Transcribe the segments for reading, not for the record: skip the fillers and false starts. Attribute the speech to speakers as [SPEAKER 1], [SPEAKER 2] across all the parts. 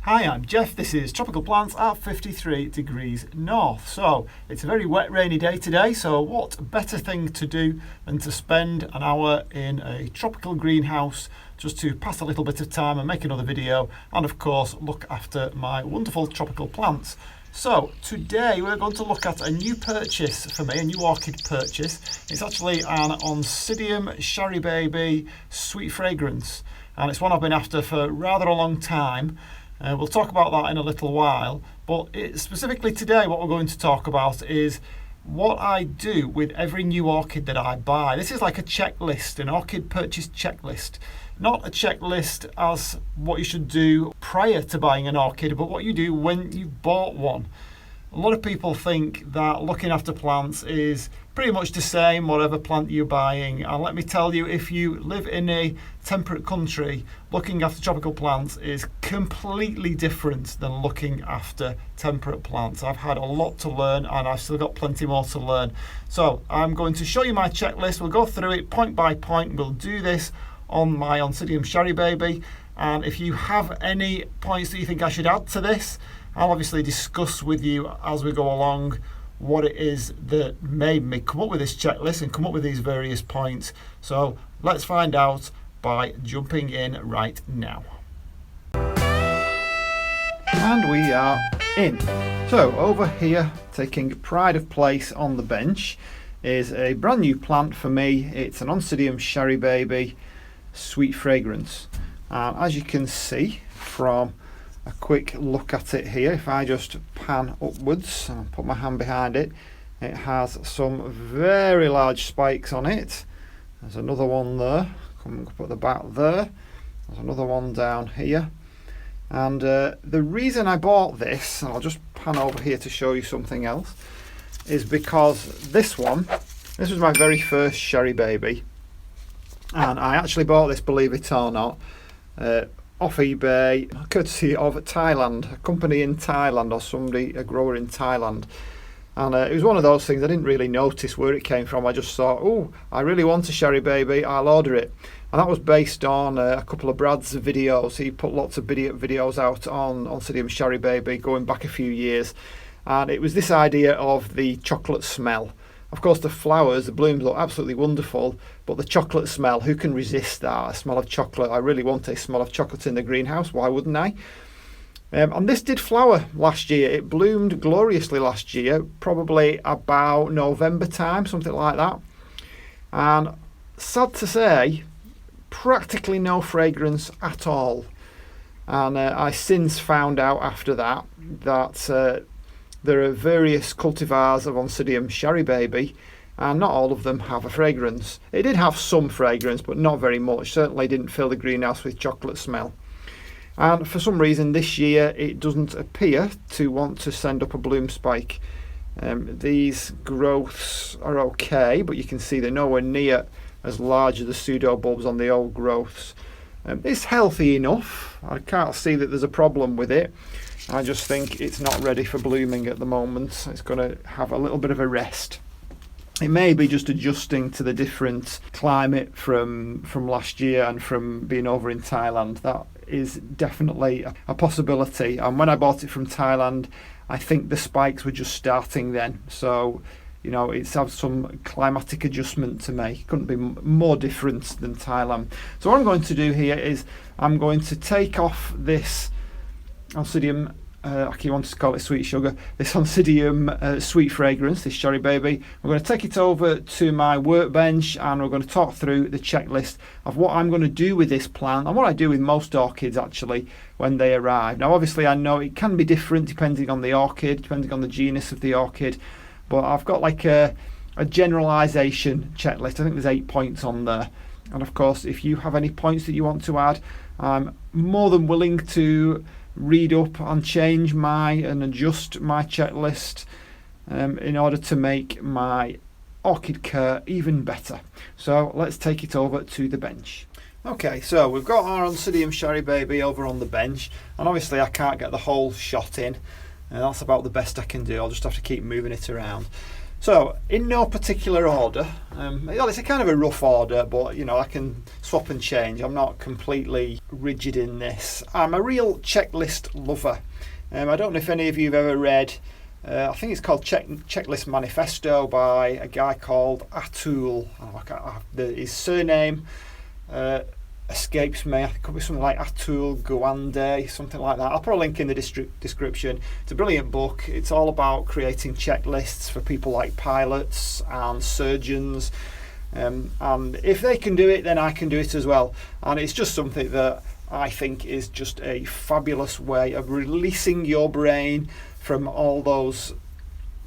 [SPEAKER 1] Hi, I'm Jeff. This is Tropical Plants at 53 degrees north. So it's a very wet, rainy day today. So what better thing to do than to spend an hour in a tropical greenhouse just to pass a little bit of time and make another video and of course look after my wonderful tropical plants. So today we're going to look at a new purchase for me, a new orchid purchase. It's actually an Oncidium Sharry Baby Sweet Fragrance, and it's one I've been after for rather a long time. We'll talk about that in a little while, but specifically today what we're going to talk about is what I do with every new orchid that I buy. This is like a checklist, an orchid purchase checklist. Not a checklist as what you should do prior to buying an orchid, but what you do when you've bought one. A lot of people think that looking after plants is pretty much the same whatever plant you're buying, and let me tell you, if you live in a temperate country, looking after tropical plants is completely different than looking after temperate plants. I've had a lot to learn and I've still got plenty more to learn. So I'm going to show you my checklist. We'll go through it point by point. We'll do this on my Oncidium Sharry Baby, and if you have any points that you think I should add to this, I'll obviously discuss with you as we go along what it is that made me come up with this checklist and come up with these various points. So let's find out by jumping in right now. And we are in. So over here, taking pride of place on the bench, is a brand new plant for me. It's an Oncidium Sharry Baby Sweet Fragrance. As you can see from a quick look at it here, if I just pan upwards and put my hand behind it, it has some very large spikes on it. There's another one there, coming up at the back there. There's another one down here. And the reason I bought this, and I'll just pan over here to show you something else, is because this was my very first Sharry Baby. And I actually bought this, believe it or not, off eBay, courtesy of Thailand, a company in Thailand, or somebody, a grower in Thailand. And it was one of those things I didn't really notice where it came from. I just thought, oh, I really want a Sharry Baby, I'll order it. And that was based on a couple of Brad's videos. He put lots of videos out on Oncidium Sharry Baby going back a few years. And it was this idea of the chocolate smell. Of course, the flowers, the blooms look absolutely wonderful, but the chocolate smell, who can resist that? A smell of chocolate. I really want a smell of chocolate in the greenhouse. Why wouldn't I? And this did flower last year. It bloomed gloriously last year, probably about November time, something like that. And sad to say, practically no fragrance at all. And I since found out after that there are various cultivars of Oncidium Sharry Baby, and not all of them have a fragrance. It did have some fragrance, but not very much. Certainly didn't fill the greenhouse with chocolate smell. And for some reason this year it doesn't appear to want to send up a bloom spike. These growths are okay, but you can see they're nowhere near as large as the pseudo bulbs on the old growths. It's healthy enough. I can't see that there's a problem with it. I just think it's not ready for blooming at the moment. It's going to have a little bit of a rest. It may be just adjusting to the different climate from last year and from being over in Thailand. That is definitely a possibility. And when I bought it from Thailand, I think the spikes were just starting then. So, you know, it's had some climatic adjustment to make. Couldn't be more different than Thailand. So what I'm going to do here is I'm going to take off this Oncidium, I keep wanting to call it sweet sugar, this Oncidium Sweet Fragrance, this Sharry Baby. We're going to take it over to my workbench and we're going to talk through the checklist of what I'm going to do with this plant and what I do with most orchids actually when they arrive. Now obviously I know it can be different depending on the orchid, depending on the genus of the orchid, but I've got like a generalisation checklist. I think there's 8 points on there. And of course if you have any points that you want to add, I'm more than willing to read up and change and adjust my checklist in order to make my orchid care even better. So let's take it over to the bench. Okay, so we've got our Oncidium Sharry Baby over on the bench, and obviously I can't get the whole shot in, and that's about the best I can do. I'll just have to keep moving it around. So, in no particular order, it's a kind of a rough order, but I can swap and change. I'm not completely rigid in this. I'm a real checklist lover. I don't know if any of you have ever read, I think it's called Checklist Manifesto by a guy called Atul. His surname escapes me. It could be something like Atul, Gawande, something like that. I'll put a link in the description. It's a brilliant book. It's all about creating checklists for people like pilots and surgeons. And if they can do it, then I can do it as well. And it's just something that I think is just a fabulous way of releasing your brain from all those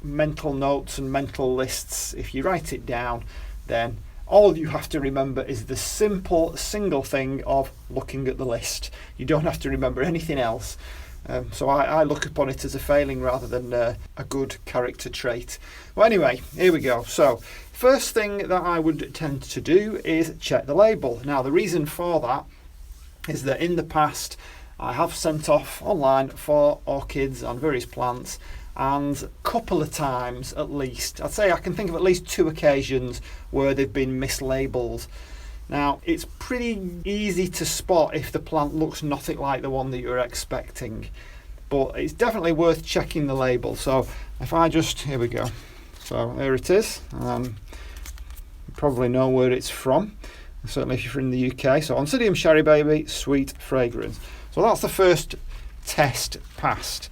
[SPEAKER 1] mental notes and mental lists. If you write it down, then all you have to remember is the simple single thing of looking at the list. You don't have to remember anything else. So I look upon it as a failing rather than a good character trait. Well, anyway, here we go. So first thing that I would tend to do is check the label. Now, the reason for that is that in the past I have sent off online for orchids and various plants, and a couple of times at least, I'd say I can think of at least 2 occasions where they've been mislabeled. Now, it's pretty easy to spot if the plant looks nothing like the one that you're expecting, but it's definitely worth checking the label. So if I just, here we go. So there it is. You probably know where it's from, certainly if you're in the UK. So Oncidium Sharry Baby, sweet fragrance. So that's the first test passed.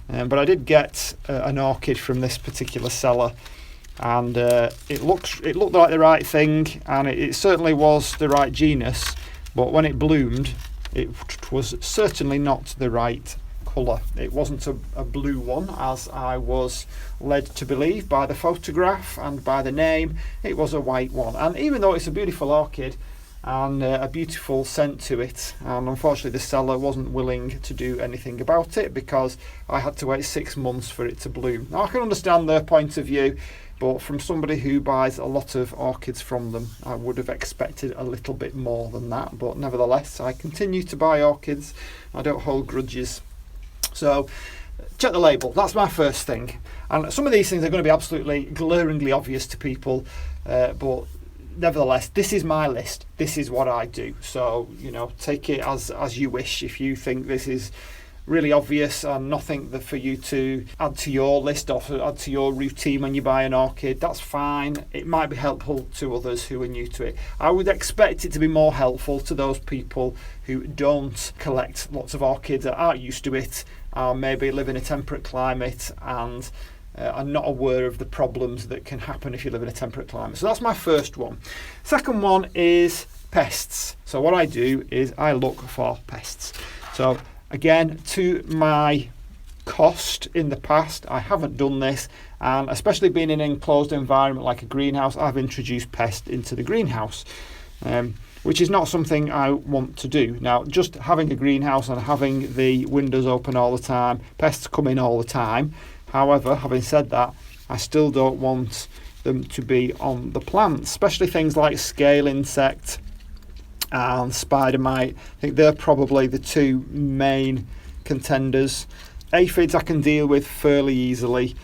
[SPEAKER 1] But I did get an orchid from this particular seller, and it looked like the right thing, and it certainly was the right genus, but when it bloomed it was certainly not the right colour. It wasn't a blue one, as I was led to believe by the photograph and by the name. It was a white one, and even though it's a beautiful orchid and a beautiful scent to it, and unfortunately the seller wasn't willing to do anything about it because I had to wait 6 months for it to bloom. Now, I can understand their point of view, but from somebody who buys a lot of orchids from them, I would have expected a little bit more than that. But nevertheless, I continue to buy orchids. I don't hold grudges. So check the label. That's my first thing. And some of these things are going to be absolutely glaringly obvious to people, but nevertheless, this is my list. This is what I do. So, take it as you wish. If you think this is really obvious and nothing for you to add to your list or add to your routine when you buy an orchid, that's fine. It might be helpful to others who are new to it. I would expect it to be more helpful to those people who don't collect lots of orchids, that aren't used to it, maybe live in a temperate climate and are not aware of the problems that can happen if you live in a temperate climate. So that's my first one. Second one is pests. So what I do is I look for pests. So again, to my cost in the past, I haven't done this, and especially being in an enclosed environment like a greenhouse, I've introduced pests into the greenhouse, which is not something I want to do. Now, just having a greenhouse and having the windows open all the time, pests come in all the time. However, having said that, I still don't want them to be on the plants, especially things like scale insect and spider mite. I think they're probably the 2 main contenders. Aphids I can deal with fairly easily.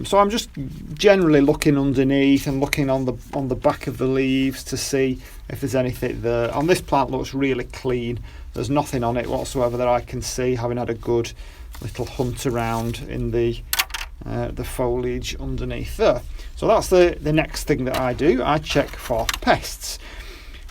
[SPEAKER 1] So I'm just generally looking underneath and looking on the back of the leaves to see if there's anything there. And this plant looks really clean. There's nothing on it whatsoever that I can see, having had a good little hunt around in the foliage underneath there. So that's the next thing that I do. I check for pests.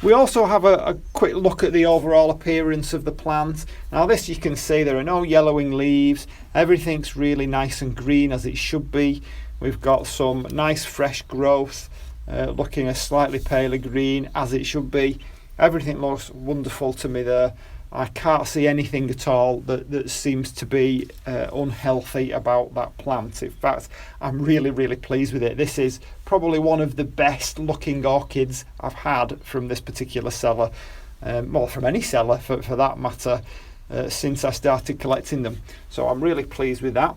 [SPEAKER 1] We also have a quick look at the overall appearance of the plant. Now, this, you can see there are no yellowing leaves. Everything's really nice and green, as it should be. We've got some nice fresh growth, looking a slightly paler green, as it should be. Everything looks wonderful to me there. I can't see anything at all that seems to be unhealthy about that plant. In fact, I'm really pleased with it. This is probably one of the best looking orchids I've had from this particular seller, well, from any seller for that matter, since I started collecting them. So I'm really pleased with that.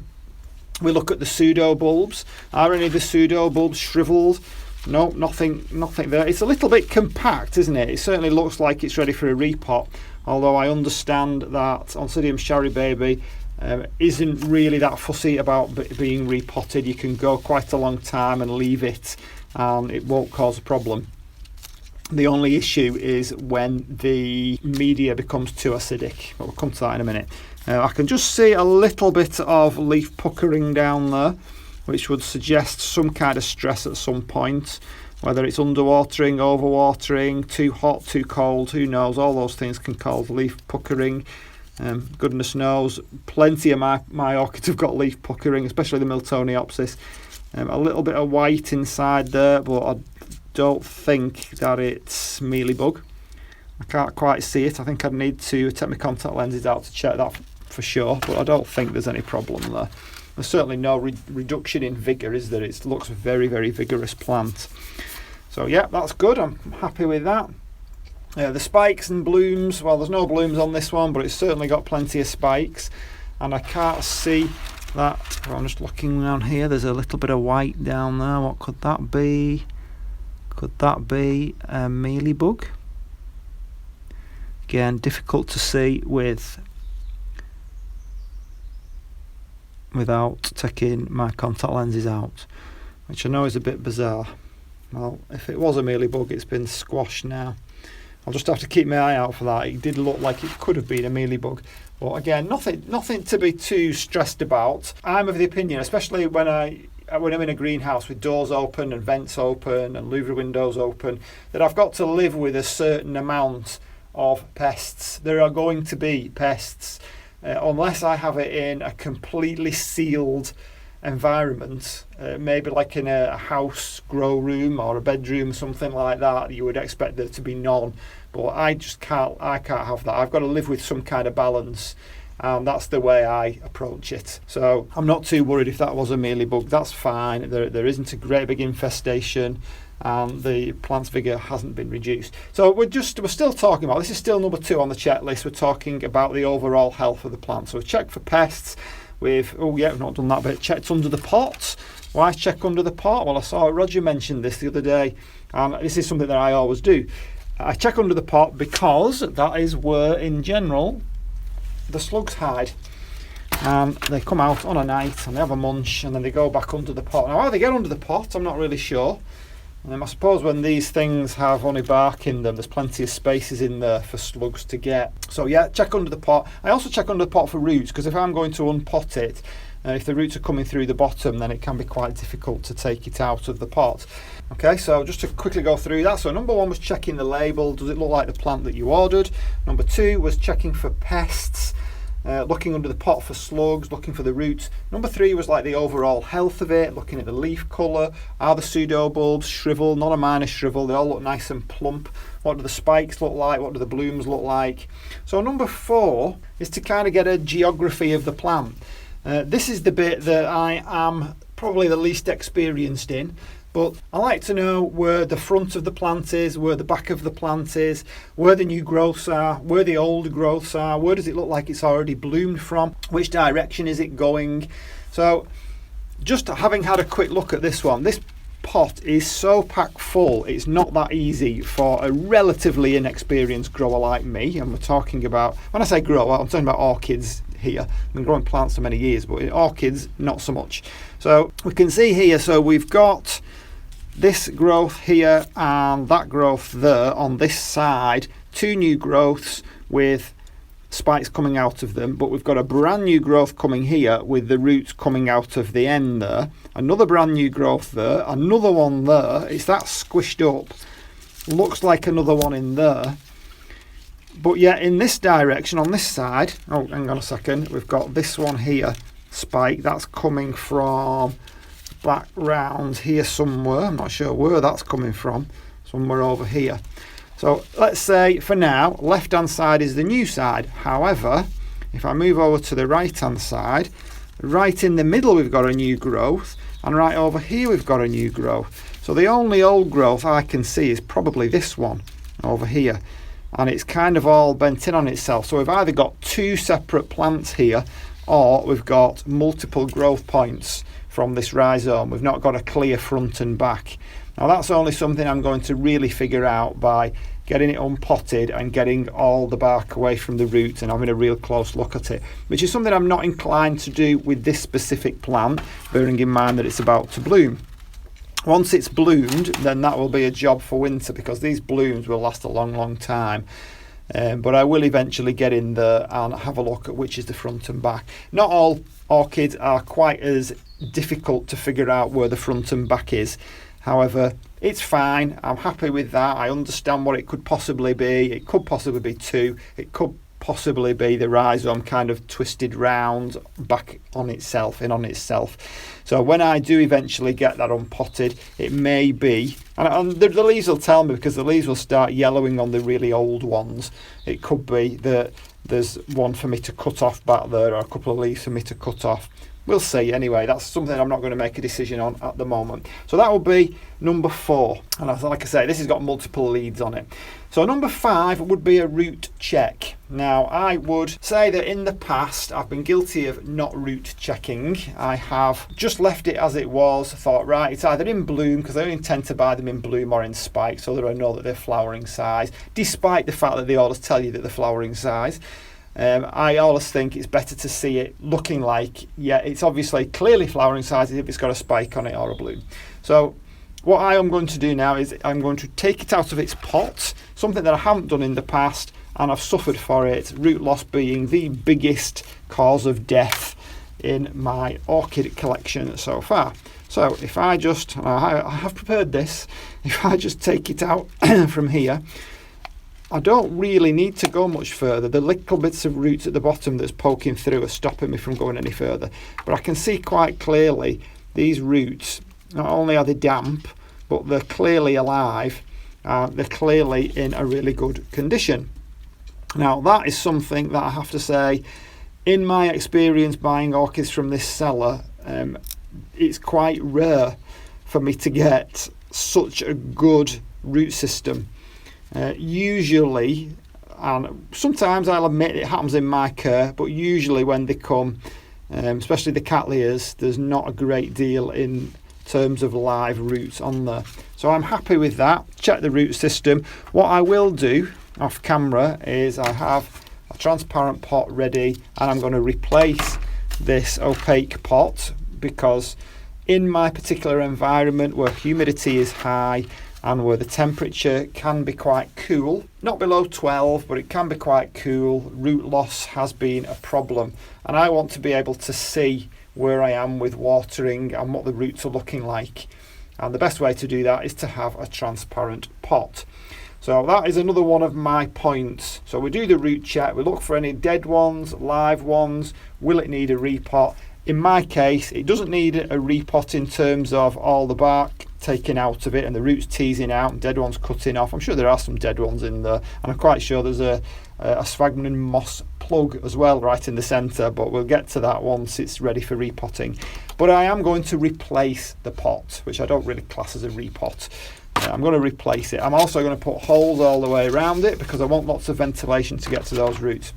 [SPEAKER 1] We look at the pseudo bulbs. Are any of the pseudo bulbs shriveled? No, nothing there. It's a little bit compact, isn't it? It certainly looks like it's ready for a repot, although I understand that Oncidium Sharry Baby isn't really that fussy about being repotted. You can go quite a long time and leave it and it won't cause a problem. The only issue is when the media becomes too acidic, but we'll come to that in a minute. I can just see a little bit of leaf puckering down there, which would suggest some kind of stress at some point, whether it's underwatering, overwatering, too hot, too cold, who knows. All those things can cause leaf puckering. Goodness knows, plenty of my orchids have got leaf puckering, especially the Miltoniopsis. A little bit of white inside there, but I don't think that it's mealybug. I can't quite see it. I think I'd need to take my contact lenses out to check that for sure, but I don't think there's any problem there. There's certainly no reduction in vigour, is there? It looks a very, very vigorous plant. So yeah, that's good. I'm happy with that. The spikes and blooms, well, there's no blooms on this one, but it's certainly got plenty of spikes, and I can't see that. I'm just looking around here. There's a little bit of white down there. What could that be? Could that be a mealybug? Again, difficult to see without taking my contact lenses out, which I know is a bit bizarre. Well, if it was a mealybug, it's been squashed now. I'll just have to keep my eye out for that. It did look like it could have been a mealybug, but again, nothing to be too stressed about. I'm of the opinion, especially when I'm in a greenhouse with doors open and vents open and louver windows open, that I've got to live with a certain amount of pests. There are going to be pests unless I have it in a completely sealed environment, maybe like in a house grow room or a bedroom, something like that. You would expect there to be none, but I can't have that. I've got to live with some kind of balance, and that's the way I approach it. So I'm not too worried if that was a mealybug. That's fine. There isn't a great big infestation, and the plant's vigour hasn't been reduced. So we're still talking about, this is still number 2 on the checklist. We're talking about the overall health of the plant. So we've checked for pests. We've not done that bit. Checked under the pot. Why check under the pot? Well, I saw Roger mention this the other day, and this is something that I always do. I check under the pot because that is where, in general, the slugs hide. And they come out on a night and they have a munch and then they go back under the pot. Now, how they get under the pot, I'm not really sure. I suppose when these things have only bark in them, there's plenty of spaces in there for slugs to get. So yeah, check under the pot. I also check under the pot for roots, because if I'm going to unpot it, if the roots are coming through the bottom, then it can be quite difficult to take it out of the pot. Okay, so just to quickly go through that. So number 1 was checking the label. Does it look like the plant that you ordered? Number 2 was checking for pests. Looking under the pot for slugs, looking for the roots. Number 3 was like the overall health of it, looking at the leaf colour. Are the pseudobulbs shrivel? Not a minor shrivel, they all look nice and plump. What do the spikes look like? What do the blooms look like? So number 4 is to kind of get a geography of the plant. This is the bit that I am probably the least experienced in. But I like to know where the front of the plant is, where the back of the plant is, where the new growths are, where the old growths are, where does it look like it's already bloomed from, which direction is it going. So just having had a quick look at this one, this pot is so packed full, it's not that easy for a relatively inexperienced grower like me. And we're talking about, when I say grower, I'm talking about orchids here. I've been growing plants for many years, but in orchids, not so much. So we can see here, so we've got this growth here and that growth there on this side, 2 new growths with spikes coming out of them, but we've got a brand new growth coming here with the roots coming out of the end there, another brand new growth there, another one there. It's that squished up, looks like another one in there, but yeah, in this direction on this side, oh hang on a second, we've got this one here, spike, that's coming from back round here somewhere. I'm not sure where that's coming from, somewhere over here. So let's say for now left hand side is the new side. However, if I move over to the right hand side, right in the middle we've got a new growth, and right over here we've got a new growth. So the only old growth I can see is probably this one over here, and it's kind of all bent in on itself. So we've either got 2 separate plants here, or we've got multiple growth points from this rhizome. We've not got a clear front and back. Now that's only something I'm going to really figure out by getting it unpotted and getting all the bark away from the roots and having a real close look at it, which is something I'm not inclined to do with this specific plant, bearing in mind that it's about to bloom. Once it's bloomed, then that will be a job for winter, because these blooms will last a long time. But I will eventually get in there and have a look at which is the front and back. Not all orchids are quite as difficult to figure out where the front and back is. However, it's fine. I'm happy with that. I understand what it could possibly be. It could possibly be two. It could possibly be the rhizome kind of twisted round back on itself, in on itself. So when I do eventually get that unpotted, it may be, and the leaves will tell me, because the leaves will start yellowing on the really old ones. It could be that there's one for me to cut off back there, or a couple of leaves for me to cut off. We'll see. Anyway, that's something I'm not going to make a decision on at the moment. So that will be number 4. And like I say, this has got multiple leads on it. So number 5 would be a root check. Now, I would say that in the past, I've been guilty of not root checking. I have just left it as it was, thought, right, it's either in bloom, because I only tend to buy them in bloom, or in spike, so that I know that they're flowering size, despite the fact that they always tell you that they're flowering size. I always think it's better to see it looking like, yeah, it's obviously clearly flowering size if it's got a spike on it or a bloom. So what I am going to do now is I'm going to take it out of its pot, something that I haven't done in the past, and I've suffered for it, root loss being the biggest cause of death in my orchid collection so far. So if I just, I have prepared this, if I just take it out from here, I don't really need to go much further. The little bits of roots at the bottom that's poking through are stopping me from going any further. But I can see quite clearly these roots, not only are they damp, but they're clearly alive. They're clearly in a really good condition. Now that is something that I have to say, in my experience buying orchids from this seller, it's quite rare for me to get such a good root system. Usually, and sometimes I'll admit it happens in my care, but usually when they come, especially the cattleyas, there's not a great deal in terms of live roots on there. So I'm happy with that. Check the root system. What I will do off camera is I have a transparent pot ready, and I'm going to replace this opaque pot, because in my particular environment where humidity is high and where the temperature can be quite cool, not below 12, but it can be quite cool, root loss has been a problem. And I want to be able to see where I am with watering and what the roots are looking like. And the best way to do that is to have a transparent pot. So that is another one of my points. So we do the root check, we look for any dead ones, live ones, will it need a repot? In my case, it doesn't need a repot in terms of all the bark taken out of it and the roots teasing out and dead ones cutting off. I'm sure there are some dead ones in there, and I'm quite sure there's a sphagnum moss plug as well right in the centre, but we'll get to that once it's ready for repotting. But I am going to replace the pot, which I don't really class as a repot. I'm going to replace it. I'm also going to put holes all the way around it, because I want lots of ventilation to get to those roots.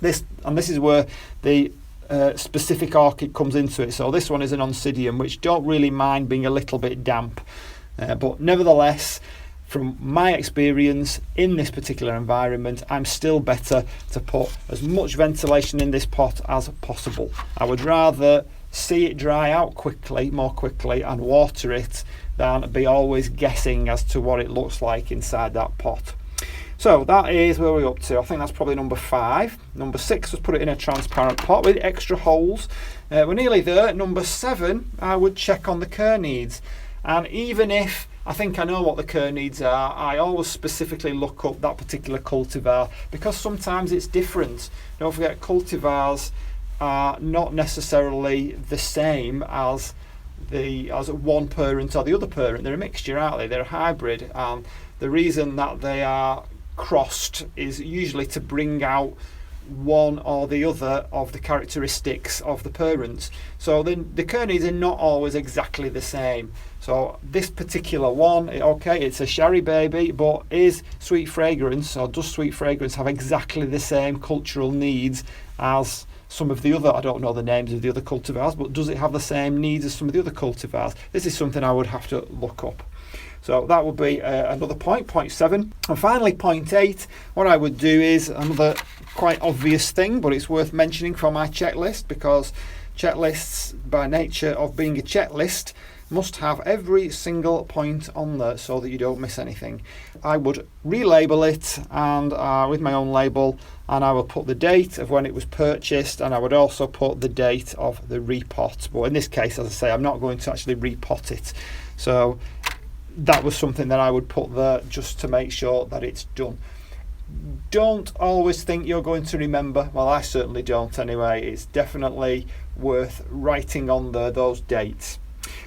[SPEAKER 1] This is where the specific orchid comes into it. So this one is an Oncidium, which don't really mind being a little bit damp, but nevertheless, from my experience in this particular environment, I'm still better to put as much ventilation in this pot as possible. I would rather see it dry out more quickly and water it than be always guessing as to what it looks like inside that pot. So that is where we're up to. I think that's probably number 5. Number 6 was put it in a transparent pot with extra holes. We're nearly there. Number 7, I would check on the care needs. And even if I think I know what the care needs are, I always specifically look up that particular cultivar, because sometimes it's different. Don't forget, cultivars are not necessarily the same as one parent or the other parent. They're a mixture, aren't they? They're a hybrid. The reason that they are crossed is usually to bring out one or the other of the characteristics of the parents. So then the care needs are not always exactly the same. So this particular one, okay, it's a Sharry baby, but is Sweet Fragrance, or does Sweet Fragrance have exactly the same cultural needs as some of the other, I don't know the names of the other cultivars, but does it have the same needs as some of the other cultivars? This is something I would have to look up. So that would be another point 7. And finally, point 8, what I would do is another quite obvious thing, but it's worth mentioning from my checklist, because checklists, by nature of being a checklist, must have every single point on there so that you don't miss anything. I would relabel it and with my own label, and I will put the date of when it was purchased, and I would also put the date of the repot. But in this case, as I say, I'm not going to actually repot it. So that was something that I would put there just to make sure that it's done. Don't always think you're going to remember. Well, I certainly don't anyway. It's definitely worth writing on there those dates.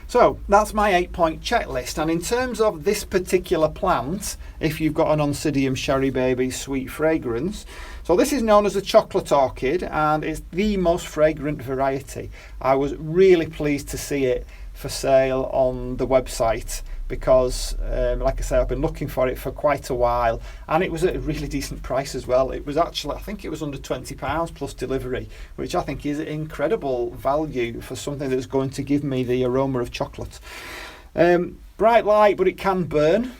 [SPEAKER 1] So that's my 8-point checklist. And in terms of this particular plant, if you've got an Oncidium Sharry Baby Sweet Fragrance, so this is known as a chocolate orchid, and it's the most fragrant variety. I was really pleased to see it for sale on the website, because like I say, I've been looking for it for quite a while, and it was at a really decent price as well. It was actually, I think it was under £20 plus delivery, which I think is incredible value for something that's going to give me the aroma of chocolate. Bright light, but it can burn.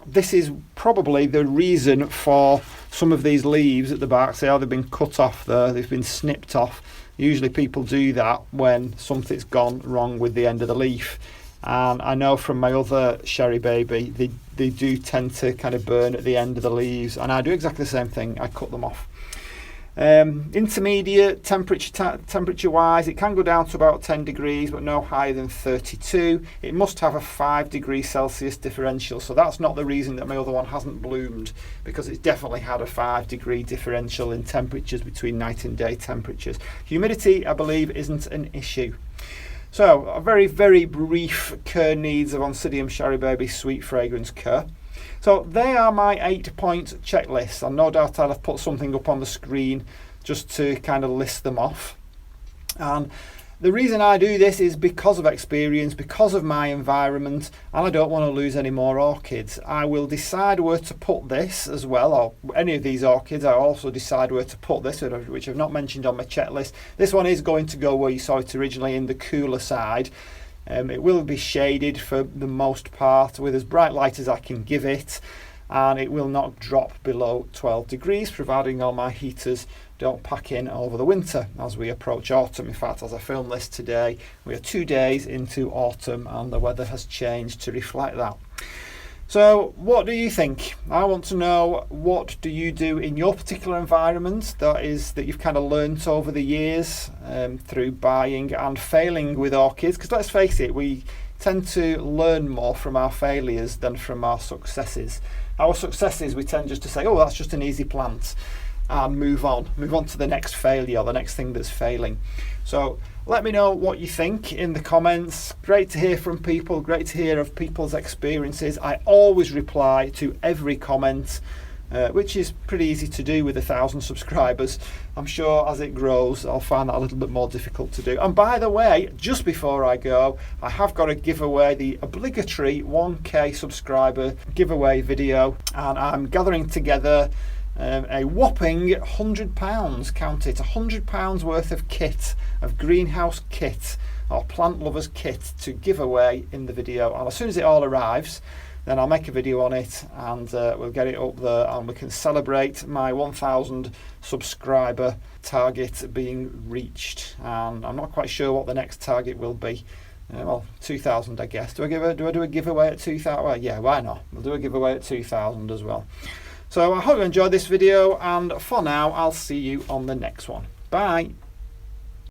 [SPEAKER 1] This is probably the reason for some of these leaves at the back. See how they've been cut off there, they've been snipped off. Usually people do that when something's gone wrong with the end of the leaf. And I know from my other Sharry Baby, they do tend to kind of burn at the end of the leaves, and I do exactly the same thing. I cut them off. Intermediate temperature wise, it can go down to about 10 degrees, but no higher than 32. It must have a 5 degrees Celsius differential, so that's not the reason that my other one hasn't bloomed, because it's definitely had a 5 degree differential in temperatures between night and day temperatures. Humidity, I believe, isn't an issue. So a very, very brief care needs of Oncidium Sharry Baby Sweet Fragrance care. So they are my 8-point checklist, and no doubt I'll have put something up on the screen just to kind of list them off. And the reason I do this is because of experience, because of my environment, and I don't want to lose any more orchids. I will decide where to put this as well, or any of these orchids. I also decide where to put this, which I've not mentioned on my checklist. This one is going to go where you saw it originally, in the cooler side. It will be shaded for the most part with as bright light as I can give it, and it will not drop below 12 degrees, providing all my heaters don't pack in over the winter as we approach autumn. In fact, as I film this today, we are 2 days into autumn, and the weather has changed to reflect that. So what do you think? I want to know, what do you do in your particular environment that you've kind of learnt over the years through buying and failing with orchids? Because let's face it, we tend to learn more from our failures than from our successes. Our successes, we tend just to say, oh, that's just an easy plant, and move on to the next failure, the next thing that's failing. So let me know what you think in the comments. Great to hear from people, great to hear of people's experiences. I always reply to every comment, which is pretty easy to do with 1,000 subscribers. I'm sure as it grows, I'll find that a little bit more difficult to do. And by the way, just before I go, I have got to give away the obligatory 1K subscriber giveaway video, and I'm gathering together a whopping £100, count it, £100 worth of kit, of greenhouse kit or plant lovers kit to give away in the video. And as soon as it all arrives, then I'll make a video on it, and we'll get it up there, and we can celebrate my 1,000 subscriber target being reached. And I'm not quite sure what the next target will be. Well, 2,000, I guess. Do I do a giveaway at 2,000? Well, yeah, why not? We'll do a giveaway at 2,000 as well. So I hope you enjoyed this video, and for now, I'll see you on the next one. Bye.